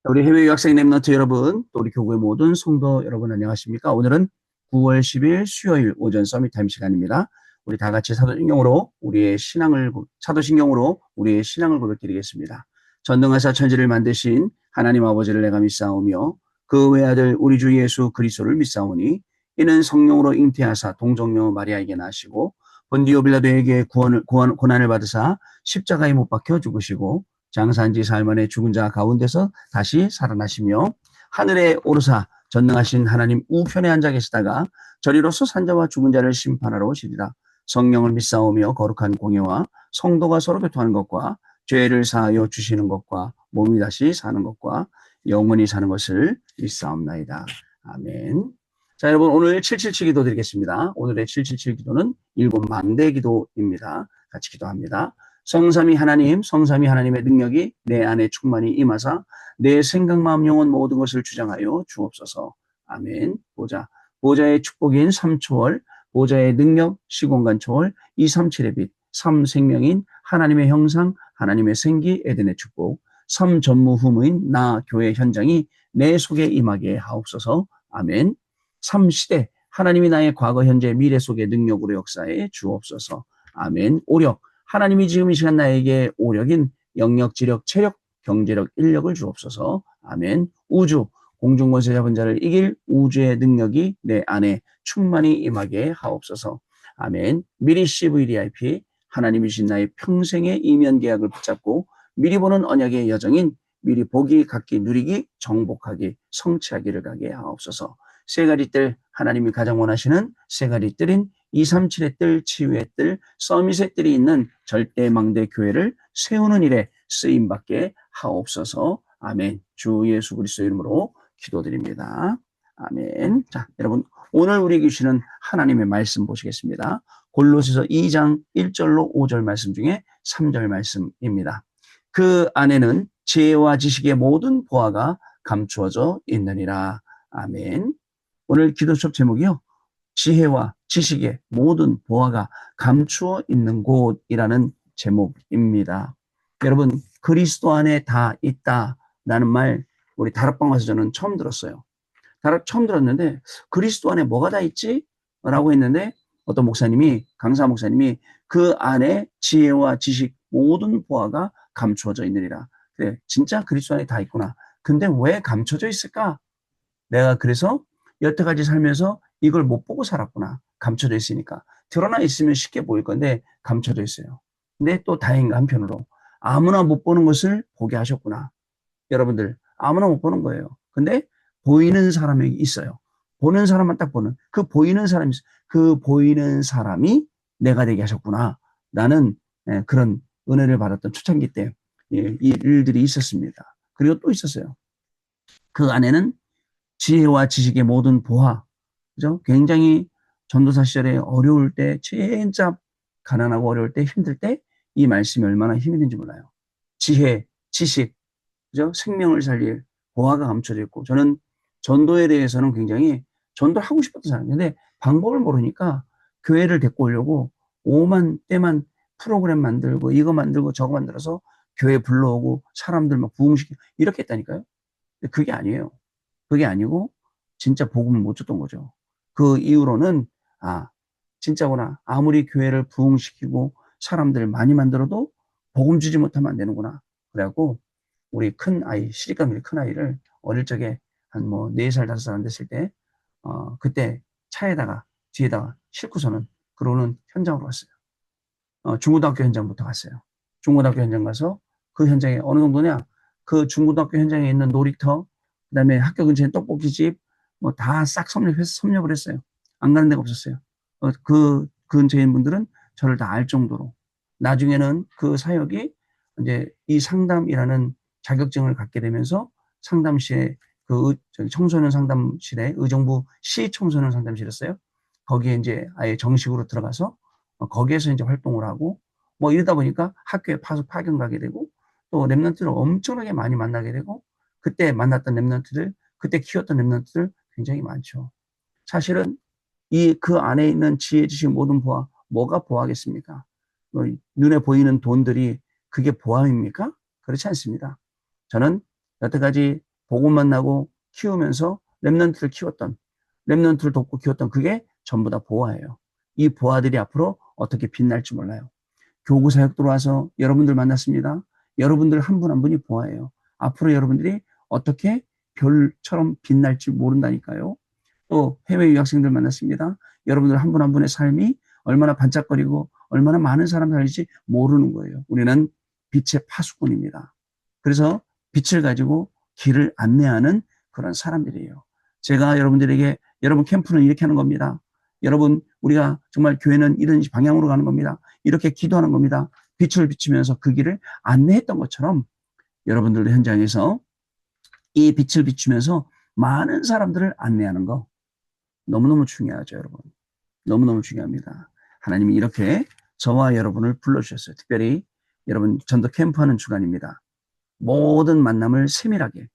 우리 해외 유학생 랩런트 여러분, 또 우리 교구의 모든 성도 여러분 안녕하십니까? 오늘은 9월 10일 수요일 오전 서밋타임 시간입니다. 우리 다 같이 사도신경으로 우리의 신앙을 고백드리겠습니다. 전능하사 천지를 만드신 하나님 아버지를 내가 믿사오며 그 외아들 우리 주 예수 그리스도를 믿사오니 이는 성령으로 잉태하사 동정녀 마리아에게 나시고 본디오 빌라도에게 고난을 받으사 십자가에 못 박혀 죽으시고 장사한 지 사흘 만에 죽은 자 가운데서 다시 살아나시며 하늘에 오르사 전능하신 하나님 우편에 앉아 계시다가 저리로서 산자와 죽은 자를 심판하러 오시리라. 성령을 믿사오며 거룩한 공예와 성도가 서로 교통하는 것과 죄를 사하여 주시는 것과 몸이 다시 사는 것과 영원히 사는 것을 믿사옵나이다. 아멘. 자, 여러분 오늘 777 기도 드리겠습니다. 오늘의 777 기도는 일곱 망대 기도입니다. 같이 기도합니다. 성삼위 하나님의 능력이 내 안에 충만히 임하사 내 생각, 마음, 영혼 모든 것을 주장하여 주옵소서. 아멘. 보좌의 축복인 삼초월, 보좌의 능력, 시공간 초월, 237의 빛, 삼생명인 하나님의 형상, 하나님의 생기, 에덴의 축복, 삼전무후무인 나 교회 현장이 내 속에 임하게 하옵소서. 아멘. 삼시대, 하나님이 나의 과거, 현재, 미래 속의 능력으로 역사해 주옵소서. 아멘. 오력, 하나님이 지금 이 시간 나에게 오력인 영력, 지력, 체력, 경제력, 인력을 주옵소서. 아멘. 우주, 공중권세 잡은 자를 이길 우주의 능력이 내 안에 충만히 임하게 하옵소서. 아멘. 미리 CVDIP, 하나님이신 나의 평생의 이면 계약을 붙잡고 미리 보는 언약의 여정인 미리 보기, 갖기, 누리기, 정복하기, 성취하기를 가게 하옵소서. 세 가지 뜰, 하나님이 가장 원하시는 세 가지 뜰인 237의 뜰, 치유의 뜰, 서밋의 뜰이 있는 절대망대 교회를 세우는 일에 쓰임받게 하옵소서. 아멘. 주 예수 그리스도 이름으로 기도드립니다. 아멘. 자, 여러분 오늘 우리에게 주시는 하나님의 말씀 보시겠습니다. 골로새서 2장 1절로 5절 말씀 중에 3절 말씀입니다. 그 안에는 지혜와 지식의 모든 보화가 감추어져 있느니라. 아멘. 오늘 기도 수업 제목이요. 지혜와 지식의 모든 보화가 감추어 있는 곳이라는 제목입니다. 여러분, 그리스도 안에 다 있다라는 말 우리 다락방 와서 저는 처음 들었어요. 처음 들었는데 그리스도 안에 뭐가 다 있지? 라고 했는데 어떤 목사님이, 강사 목사님이 그 안에 지혜와 지식 모든 보화가 감추어져 있느니라. 그래, 진짜 그리스도 안에 다 있구나. 근데 왜 감춰져 있을까? 내가 그래서 여태까지 살면서 이걸 못 보고 살았구나. 감춰져 있으니까. 드러나 있으면 쉽게 보일 건데 감춰져 있어요. 근데 또 다행인 한편으로 아무나 못 보는 것을 보게 하셨구나. 여러분들 아무나 못 보는 거예요. 근데 보이는 사람이 있어요. 보는 사람만 딱 보는 그 보이는 사람이 있어요. 그 보이는 사람이 내가 되게 하셨구나. 라는 그런 은혜를 받았던 초창기 때 이 일들이 있었습니다. 그리고 또 있었어요. 그 안에는 지혜와 지식의 모든 보화, 그죠? 굉장히 전도사 시절에 어려울 때, 진짜 가난하고 어려울 때, 힘들 때, 이 말씀이 얼마나 힘이 되는지 몰라요. 지혜, 지식, 그죠? 생명을 살릴 보화가 감춰져 있고, 저는 전도에 대해서는 굉장히 전도를 하고 싶었던 사람인데, 방법을 모르니까 교회를 데리고 오려고 오만 때만 프로그램 만들고, 이거 만들고, 저거 만들어서 교회 불러오고, 사람들 막 부흥시키고, 이렇게 했다니까요. 근데 그게 아니에요. 그게 아니고 진짜 복음을 못 줬던 거죠. 그 이후로는 진짜구나. 아무리 교회를 부흥시키고 사람들을 많이 만들어도 복음 주지 못하면 안 되는구나. 그래갖고 우리 큰 아이, 시집간 우리 큰 아이를 어릴 적에 한 뭐 4살, 5살 안 됐을 때 그때 차에다가 뒤에다가 싣고서는 그러는 현장으로 갔어요. 중고등학교 현장부터 갔어요. 중고등학교 현장 가서 그 현장에 어느 정도냐? 그 중고등학교 현장에 있는 놀이터, 그다음에 학교 근처에 떡볶이집, 뭐 다 싹 섭렵을 했어요. 안 가는 데가 없었어요. 그 근처에 있는 분들은 저를 다 알 정도로. 나중에는 그 사역이 이제 이 상담이라는 자격증을 갖게 되면서 상담실에 청소년 상담실에 의정부 시 청소년 상담실이었어요. 거기에 이제 아예 정식으로 들어가서 거기에서 이제 활동을 하고 뭐 이러다 보니까 학교에 파견 가게 되고 또 랩런트를 엄청나게 많이 만나게 되고 그때 만났던 랩런트들, 그때 키웠던 랩런트들 굉장히 많죠. 사실은 그 안에 있는 지혜, 지식 모든 보화, 뭐가 보화겠습니까? 눈에 보이는 돈들이 그게 보화입니까? 그렇지 않습니다. 저는 여태까지 복음 만나고 키우면서 렘넌트를 키웠던, 렘넌트를 돕고 키웠던 그게 전부 다 보아예요. 이 보아들이 앞으로 어떻게 빛날지 몰라요. 교구 사역 들어와서 여러분들 만났습니다. 여러분들 한 분 한 분이 보아예요. 앞으로 여러분들이 어떻게 별처럼 빛날지 모른다니까요. 또 해외 유학생들 만났습니다. 여러분들 한 분 한 분의 삶이 얼마나 반짝거리고 얼마나 많은 사람을 살릴지 모르는 거예요. 우리는 빛의 파수꾼입니다. 그래서 빛을 가지고 길을 안내하는 그런 사람들이에요. 제가 여러분들에게 여러분 캠프는 이렇게 하는 겁니다. 여러분 우리가 정말 교회는 이런 방향으로 가는 겁니다. 이렇게 기도하는 겁니다. 빛을 비추면서 그 길을 안내했던 것처럼 여러분들도 현장에서 이 빛을 비추면서 많은 사람들을 안내하는 거 너무너무 중요하죠, 여러분. 너무너무 중요합니다. 하나님이 이렇게 저와 여러분을 불러주셨어요. 특별히 여러분 전도 캠프하는 주간입니다. 모든 만남을 세밀하게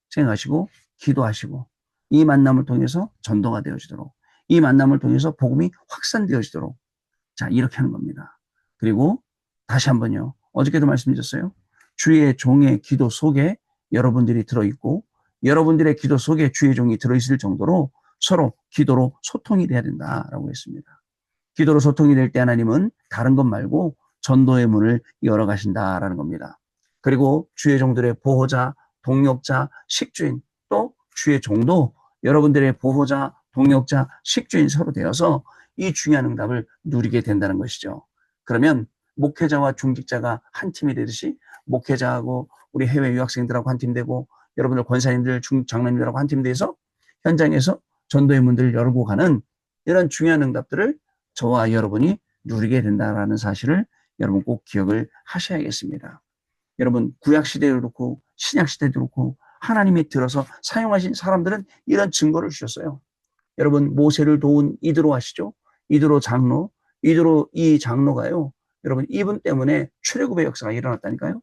생각하시고 기도하시고 이 만남을 통해서 전도가 되어지도록 이 만남을 통해서 복음이 확산되어지도록 자 이렇게 하는 겁니다. 그리고 다시 한번요. 어저께도 말씀드렸어요. 주의 종의 기도 속에 여러분들이 들어있고 여러분들의 기도 속에 주의 종이 들어있을 정도로 서로 기도로 소통이 돼야 된다라고 했습니다. 기도로 소통이 될 때 하나님은 다른 것 말고 전도의 문을 열어가신다라는 겁니다. 그리고 주의 종들의 보호자, 동역자, 식주인 또 주의 종도 여러분들의 보호자, 동역자, 식주인 서로 되어서 이 중요한 응답을 누리게 된다는 것이죠. 그러면 목회자와 중직자가 한 팀이 되듯이 목회자하고 우리 해외 유학생들하고 한 팀 되고 여러분들 권사님들, 장로님들하고 한 팀 돼서 현장에서 전도의 문들을 열고 가는 이런 중요한 응답들을 저와 여러분이 누리게 된다는 사실을 여러분 꼭 기억을 하셔야겠습니다. 여러분 구약시대도 그렇고 신약시대도 그렇고 하나님이 들어서 사용하신 사람들은 이런 증거를 주셨어요. 여러분 모세를 도운 이드로 아시죠? 이드로 장로, 이드로 이 장로가요. 여러분 이분 때문에 출애굽의 역사가 일어났다니까요.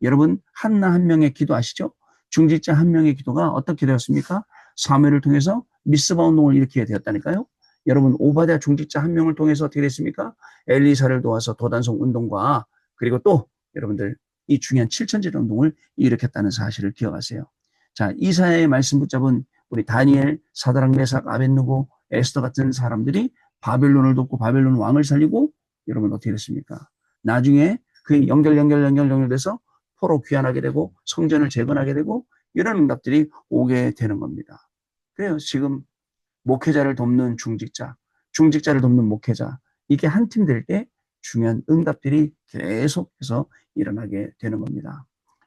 여러분 한나 한 명의 기도 아시죠? 중직자 한 명의 기도가 어떻게 되었습니까? 사무엘을 통해서 미스바 운동을 일으키게 되었다니까요. 여러분 오바댜 중직자 한 명을 통해서 어떻게 됐습니까? 엘리사를 도와서 도단성 운동과 그리고 또 여러분들 이 중요한 칠천제 운동을 일으켰다는 사실을 기억하세요. 자, 이사야의 말씀 붙잡은 우리 다니엘, 사드락, 메삭, 아벳느고, 에스더 같은 사람들이 바벨론을 돕고 바벨론 왕을 살리고 여러분 어떻게 됐습니까? 나중에 그 연결돼서 포로 귀환하게 되고 성전을 재건하게 되고 이런 응답들이 오게 되는 겁니다. 그래요. 지금 목회자를 돕는 중직자, 중직자를 돕는 목회자 이게 한 팀 될 때 중요한 응답들이 계속해서 일어나게 되는 겁니다.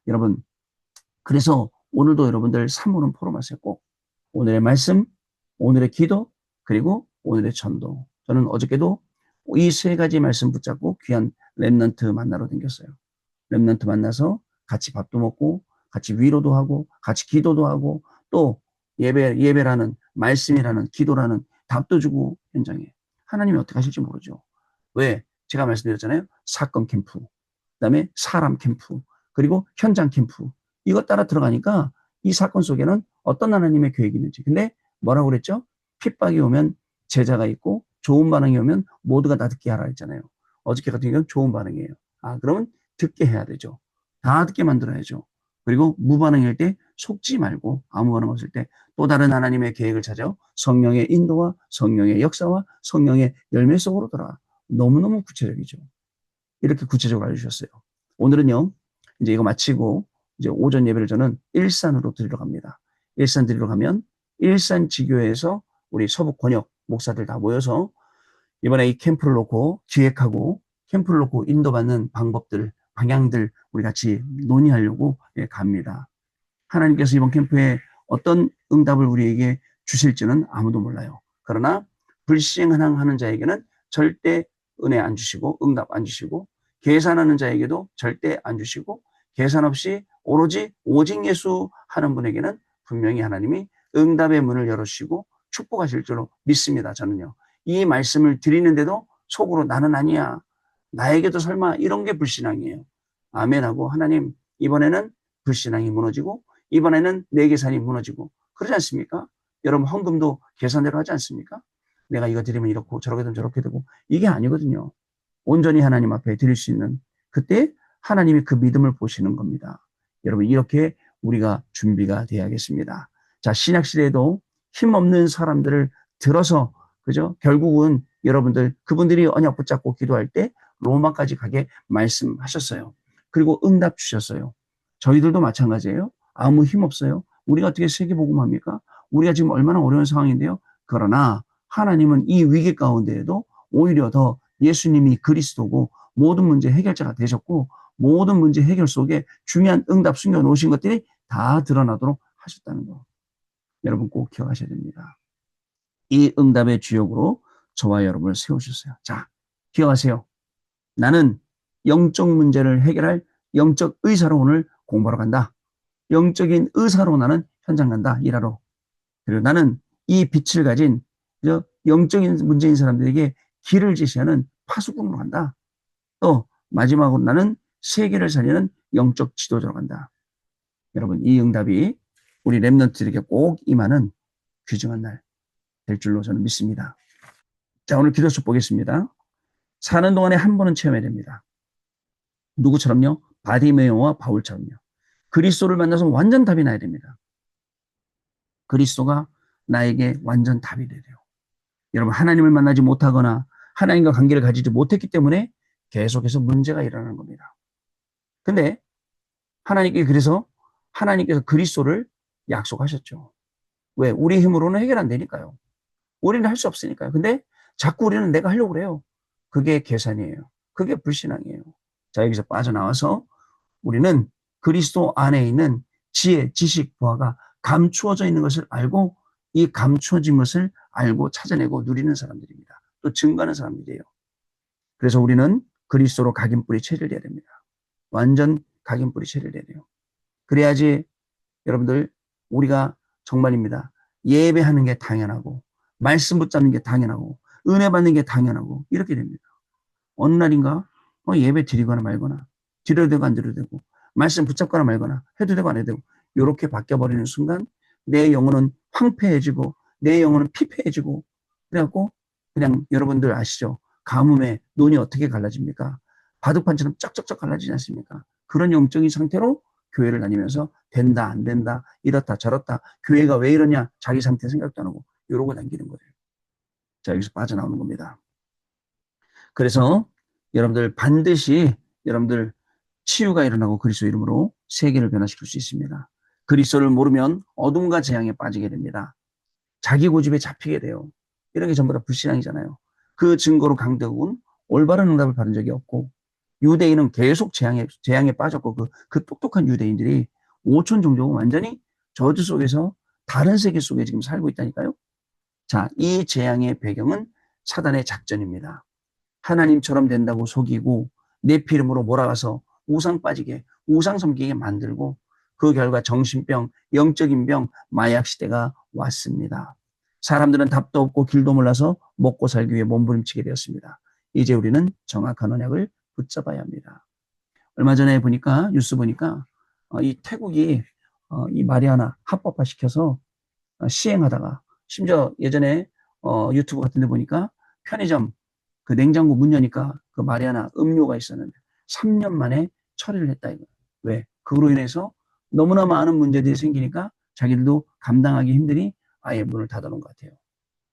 여러분 그래서 오늘도 여러분들 산모는 포럼하세요. 꼭 오늘의 말씀, 오늘의 기도, 그리고 오늘의 전도. 저는 어저께도 이 세 가지 말씀 붙잡고 귀한 렘넌트 만나러 다녔어요. 렘넌트 만나서 같이 밥도 먹고 같이 위로도 하고 같이 기도도 하고 또 예배라는 말씀이라는 기도라는 답도 주고 현장에 하나님이 어떻게 하실지 모르죠. 왜? 제가 말씀드렸잖아요. 사건 캠프, 그다음에 사람 캠프, 그리고 현장 캠프. 이것 따라 들어가니까 이 사건 속에는 어떤 하나님의 계획이 있는지. 근데 뭐라고 그랬죠? 핍박이 오면 제자가 있고 좋은 반응이 오면 모두가 다 듣게 하라 했잖아요. 어저께 같은 경우는 좋은 반응이에요. 아, 그러면 듣게 해야 되죠. 다 듣게 만들어야죠. 그리고 무반응일 때 속지 말고 아무 반응 없을 때 또 다른 하나님의 계획을 찾아 성령의 인도와 성령의 역사와 성령의 열매 속으로 들어가. 너무너무 구체적이죠. 이렇게 구체적으로 알려주셨어요. 오늘은요, 이제 이거 마치고 이제 오전 예배를 저는 일산으로 드리러 갑니다. 일산 드리러 가면 일산 지교회에서 우리 서북 권역 목사들 다 모여서 이번에 이 캠프를 놓고 기획하고 캠프를 놓고 인도받는 방법들, 방향들 우리 같이 논의하려고 갑니다. 하나님께서 이번 캠프에 어떤 응답을 우리에게 주실지는 아무도 몰라요. 그러나 불신앙하는 자에게는 절대 은혜 안 주시고 응답 안 주시고 계산하는 자에게도 절대 안 주시고 계산 없이 오직 예수 하는 분에게는 분명히 하나님이 응답의 문을 열어주시고 축복하실 줄로 믿습니다. 저는요. 이 말씀을 드리는데도 속으로 나는 아니야. 나에게도 설마 이런 게 불신앙이에요. 아멘하고 하나님 이번에는 불신앙이 무너지고 이번에는 내 계산이 무너지고 그러지 않습니까? 여러분 헌금도 계산대로 하지 않습니까? 내가 이거 드리면 이렇고 저렇게 되면 저렇게 되고 이게 아니거든요. 온전히 하나님 앞에 드릴 수 있는 그때 하나님이 그 믿음을 보시는 겁니다. 여러분 이렇게 우리가 준비가 돼야겠습니다. 자, 신약시대에도 힘없는 사람들을 들어서, 그죠? 결국은 여러분들, 그분들이 언약 붙잡고 기도할 때 로마까지 가게 말씀하셨어요. 그리고 응답 주셨어요. 저희들도 마찬가지예요. 아무 힘 없어요. 우리가 어떻게 세계복음합니까? 우리가 지금 얼마나 어려운 상황인데요. 그러나 하나님은 이 위기 가운데에도 오히려 더 예수님이 그리스도고 모든 문제 해결자가 되셨고 모든 문제 해결 속에 중요한 응답 숨겨 놓으신 것들이 다 드러나도록 하셨다는 거. 여러분 꼭 기억하셔야 됩니다. 이 응답의 주역으로 저와 여러분을 세우셨어요. 자, 기억하세요. 나는 영적 문제를 해결할 영적 의사로 오늘 공부하러 간다. 영적인 의사로 나는 현장 간다. 일하러. 그리고 나는 이 빛을 가진 영적인 문제인 사람들에게 길을 제시하는 파수꾼으로 간다. 또 마지막으로 나는 세계를 살리는 영적 지도자로 간다. 여러분 이 응답이 우리 렘넌트들에게 꼭 임하는 귀중한 날 될 줄로 저는 믿습니다. 자, 오늘 기도수 보겠습니다. 사는 동안에 한 번은 체험해야 됩니다. 누구처럼요? 바디메오와 바울처럼요. 그리스도를 만나서 완전 답이 나야 됩니다. 그리스도가 나에게 완전 답이 돼야 돼요. 여러분 하나님을 만나지 못하거나 하나님과 관계를 가지지 못했기 때문에 계속해서 문제가 일어나는 겁니다. 근데 그래서 하나님께서 그리스도를 약속하셨죠. 왜? 우리 힘으로는 해결 안 되니까요. 우리는 할 수 없으니까요. 근데 자꾸 우리는 내가 하려고 그래요. 그게 계산이에요. 그게 불신앙이에요. 자, 여기서 빠져나와서 우리는 그리스도 안에 있는 지혜, 지식, 보화가 감추어져 있는 것을 알고 이 감추어진 것을 알고 찾아내고 누리는 사람들입니다. 또 증거하는 사람들이에요. 그래서 우리는 그리스도로 각인뿌리 체질돼야 됩니다. 완전 각인뿌리 체질돼야 돼요. 그래야지 여러분들 우리가 정말입니다. 예배하는 게 당연하고 말씀 붙잡는 게 당연하고 은혜 받는 게 당연하고 이렇게 됩니다. 어느 날인가 예배 드리거나 말거나 드려도 되고 안 드려도 되고 말씀 붙잡거나 말거나 해도 되고 안 해도 되고 이렇게 바뀌어버리는 순간 내 영혼은 황폐해지고 내 영혼은 피폐해지고 그래갖고 그냥 여러분들 아시죠? 가뭄에 논이 어떻게 갈라집니까? 바둑판처럼 쩍쩍쩍 갈라지지 않습니까? 그런 영적인 상태로 교회를 다니면서 된다 안 된다 이렇다 저렇다 교회가 왜 이러냐 자기 상태 생각도 안 하고 이러고 다니는 거예요. 자, 여기서 빠져나오는 겁니다. 그래서 여러분들 반드시 여러분들 치유가 일어나고 그리스도 이름으로 세계를 변화시킬 수 있습니다. 그리스도를 모르면 어둠과 재앙에 빠지게 됩니다. 자기 고집에 잡히게 돼요. 이런 게 전부 다 불신앙이잖아요. 그 증거로 강대국은 올바른 응답을 받은 적이 없고 유대인은 계속 재앙에 빠졌고 그 똑똑한 유대인들이 5천 종족은 완전히 저주 속에서 다른 세계 속에 지금 살고 있다니까요. 자, 이 재앙의 배경은 사단의 작전입니다. 하나님처럼 된다고 속이고 내 피름으로 몰아가서 우상 빠지게 우상 섬기게 만들고 그 결과 정신병, 영적인 병, 마약 시대가 왔습니다. 사람들은 답도 없고 길도 몰라서 먹고 살기 위해 몸부림치게 되었습니다. 이제 우리는 정확한 언약을 붙잡아야 합니다. 얼마 전에 보니까 뉴스 보니까 이 태국이 이 마리아나 합법화 시켜서 시행하다가 심지어 예전에 유튜브 같은 데 보니까 편의점 그 냉장고 문 여니까 그 마리아나 음료가 있었는데 3년 만에 처리를 했다 이거. 왜? 그로 인해서 너무나 많은 문제들이 생기니까 자기들도 감당하기 힘드니 아예 문을 닫아놓은 것 같아요.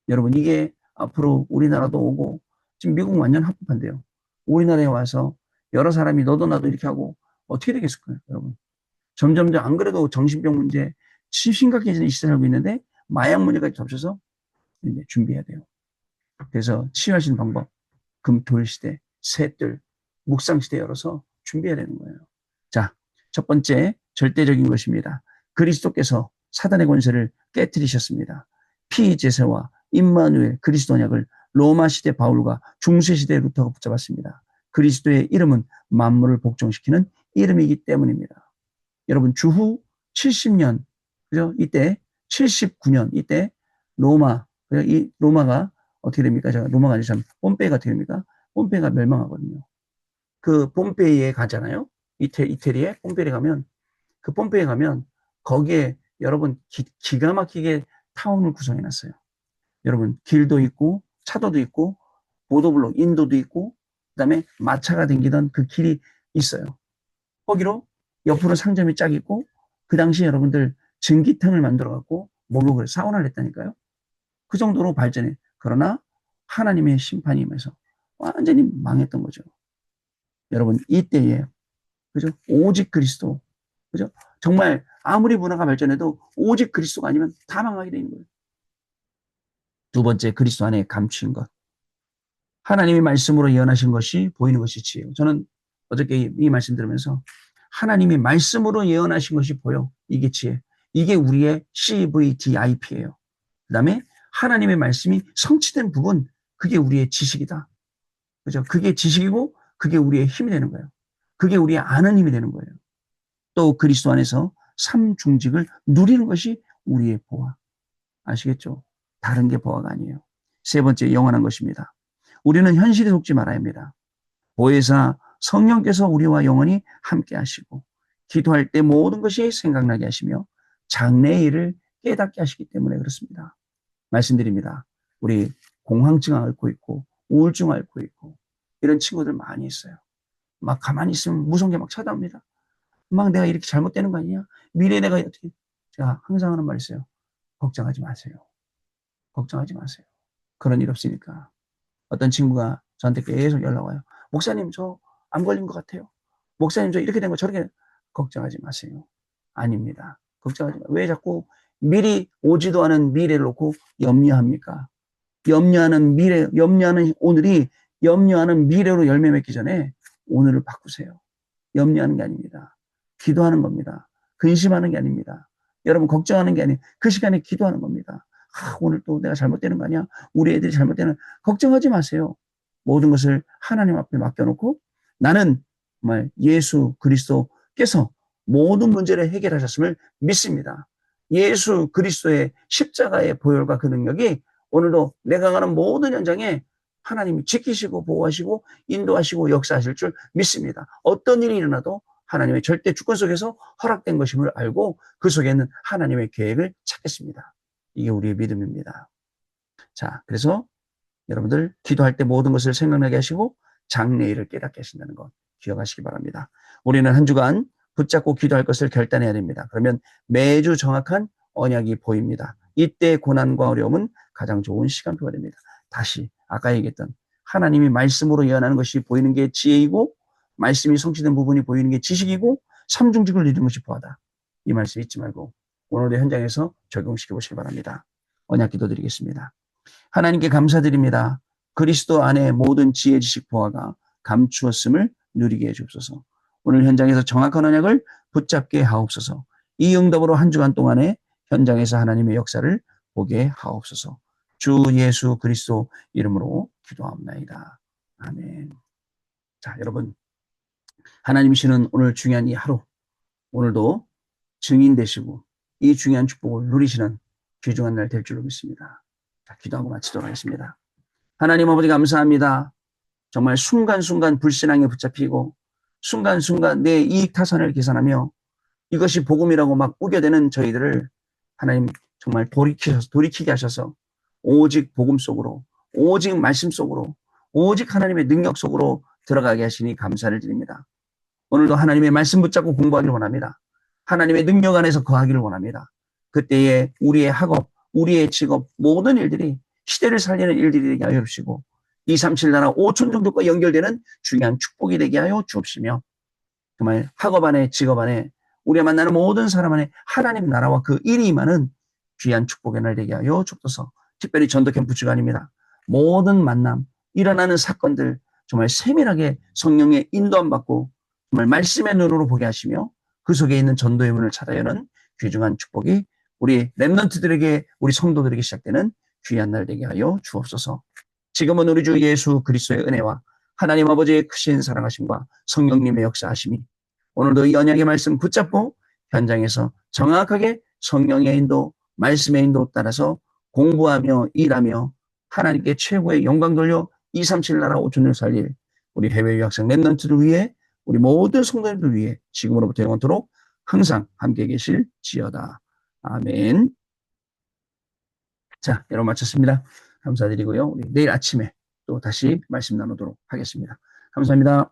여러분 이게 앞으로 우리나라도 오고 지금 미국 완전 합법한데요. 우리나라에 와서 여러 사람이 너도 나도 이렇게 하고 어떻게 되겠을까요, 여러분? 점점점 안 그래도 정신병 문제 심각해지는 이 시대에 살고 있는데 마약 문제까지 겹쳐서 이제 준비해야 돼요. 그래서 치유하시는 방법, 금토일 시대, 셋들, 묵상 시대 열어서 준비해야 되는 거예요. 자, 첫 번째 절대적인 것입니다. 그리스도께서 사단의 권세를 깨뜨리셨습니다. 피제사와 임마누엘 그리스도 언약을 로마 시대 바울과 중세 시대 루터가 붙잡았습니다. 그리스도의 이름은 만물을 복종시키는 이름이기 때문입니다. 여러분 주후 70년 그죠? 이때 79년 이때 이 로마가 어떻게 됩니까? 로마가 아니라 폼페이가 어떻게 됩니까? 폼페이가 멸망하거든요. 그 폼페이에 가잖아요. 이태리에 폼페이에 가면 그 폼페이에 가면 거기에 여러분 기가 막히게 타운을 구성해 놨어요. 여러분 길도 있고 차도도 있고 보도블록 인도도 있고 그다음에 마차가 댕기던 그 길이 있어요. 거기로 옆으로 상점이 쫙 있고 그 당시에 여러분들 전기탕을 만들어 갖고 목욕을 사우나를 했다니까요. 그 정도로 발전해. 그러나 하나님의 심판이 임해서 완전히 망했던 거죠. 여러분 이때에 그죠? 오직 그리스도 그죠? 정말 아무리 문화가 발전해도 오직 그리스도가 아니면 다 망하게 되는 거예요. 두 번째 그리스도 안에 감추인 것. 하나님의 말씀으로 예언하신 것이 보이는 것이 지혜요. 저는 어저께 이 말씀 들으면서 하나님의 말씀으로 예언하신 것이 보여. 이게 지혜. 이게 우리의 CVDIP예요. 그 다음에 하나님의 말씀이 성취된 부분, 그게 우리의 지식이다. 그죠? 그게 지식이고 그게 우리의 힘이 되는 거예요. 그게 우리의 아는 힘이 되는 거예요. 또 그리스도 안에서 삼중직을 누리는 것이 우리의 보화. 아시겠죠? 다른 게 보화가 아니에요. 세 번째, 영원한 것입니다. 우리는 현실에 속지 말아야 합니다. 보혜사 성령께서 우리와 영원히 함께 하시고 기도할 때 모든 것이 생각나게 하시며 장래의 일을 깨닫게 하시기 때문에 그렇습니다. 말씀드립니다. 우리 공황증 앓고 있고 우울증 앓고 있고 이런 친구들 많이 있어요. 막 가만히 있으면 무서운 게 막 찾아옵니다. 막 내가 이렇게 잘못되는 거 아니냐? 미래에 내가 어떻게. 제가 항상 하는 말 있어요. 걱정하지 마세요. 걱정하지 마세요. 그런 일 없으니까. 어떤 친구가 저한테 계속 연락 와요. 목사님 저 암 걸린 것 같아요. 목사님 저 이렇게 된 거 저렇게. 걱정하지 마세요. 아닙니다. 걱정하지 마. 왜 자꾸 미리 오지도 않은 미래를 놓고 염려합니까? 염려하는 미래, 염려하는 오늘이 염려하는 미래로 열매 맺기 전에 오늘을 바꾸세요. 염려하는 게 아닙니다. 기도하는 겁니다. 근심하는 게 아닙니다. 여러분 걱정하는 게 아니에요. 그 시간에 기도하는 겁니다. 오늘 또 내가 잘못되는 거 아니야? 우리 애들이 잘못되는. 걱정하지 마세요. 모든 것을 하나님 앞에 맡겨놓고 나는 정말 예수 그리스도께서 모든 문제를 해결하셨음을 믿습니다. 예수 그리스도의 십자가의 보혈과 그 능력이 오늘도 내가 가는 모든 현장에 하나님이 지키시고 보호하시고 인도하시고 역사하실 줄 믿습니다. 어떤 일이 일어나도 하나님의 절대 주권 속에서 허락된 것임을 알고 그 속에는 하나님의 계획을 찾겠습니다. 이게 우리의 믿음입니다. 자, 그래서 여러분들 기도할 때 모든 것을 생각나게 하시고 장래일을 깨닫게 하신다는 것 기억하시기 바랍니다. 우리는 한 주간 붙잡고 기도할 것을 결단해야 됩니다. 그러면 매주 정확한 언약이 보입니다. 이때 고난과 어려움은 가장 좋은 시간표가 됩니다. 다시 아까 얘기했던 하나님이 말씀으로 예언하는 것이 보이는 게 지혜이고 말씀이 성취된 부분이 보이는 게 지식이고 삼중직을 이루는 것이 보하다. 이 말씀 잊지 말고 오늘의 현장에서 적용시켜 보시기 바랍니다. 언약 기도드리겠습니다. 하나님께 감사드립니다. 그리스도 안에 모든 지혜, 지식, 보화가 감추었음을 누리게 해주옵소서. 오늘 현장에서 정확한 언약을 붙잡게 하옵소서. 이 응답으로 한 주간 동안에 현장에서 하나님의 역사를 보게 하옵소서. 주 예수 그리스도 이름으로 기도합니다. 아멘. 자, 여러분 하나님 주시는 오늘 중요한 이 하루 오늘도 증인 되시고 이 중요한 축복을 누리시는 귀중한 날 될 줄로 믿습니다. 자, 기도하고 마치도록 하겠습니다. 하나님 아버지 감사합니다. 정말 순간순간 불신앙에 붙잡히고 순간순간 내 이익 타산을 계산하며 이것이 복음이라고 막 우겨대는 저희들을 하나님 정말 돌이키게 하셔서 오직 복음 속으로 오직 말씀 속으로 오직 하나님의 능력 속으로 들어가게 하시니 감사를 드립니다. 오늘도 하나님의 말씀 붙잡고 공부하기를 원합니다. 하나님의 능력 안에서 거하기를 원합니다. 그때에 우리의 학업, 우리의 직업 모든 일들이 시대를 살리는 일들이 되게 하여 주시고 237 나라 5천 종족과 연결되는 중요한 축복이 되게 하여 주옵시며 정말 학업 안에 직업 안에 우리가 만나는 모든 사람 안에 하나님 나라와 그 일이 임하는 귀한 축복의 날 되게 하여 주옵소서. 특별히 전도 캠프 주간입니다. 모든 만남, 일어나는 사건들 정말 세밀하게 성령의 인도함 받고 정말 말씀의 눈으로 보게 하시며 그 속에 있는 전도의 문을 찾아 여는 귀중한 축복이 우리 렘넌트들에게 우리 성도들에게 시작되는 귀한 날 되게 하여 주옵소서. 지금은 우리 주 예수 그리스도의 은혜와 하나님 아버지의 크신 사랑하심과 성령님의 역사하심이 오늘도 이 언약의 말씀 붙잡고 현장에서 정확하게 성령의 인도, 말씀의 인도 따라서 공부하며 일하며 하나님께 최고의 영광 돌려 237 나라 5천을 살릴 우리 해외 유학생 렘넌트를 위해 우리 모든 성도님들 위해 지금으로부터 영원토록 항상 함께 계실지어다. 아멘. 자, 여러분 마쳤습니다. 감사드리고요. 우리 내일 아침에 또 다시 말씀 나누도록 하겠습니다. 감사합니다.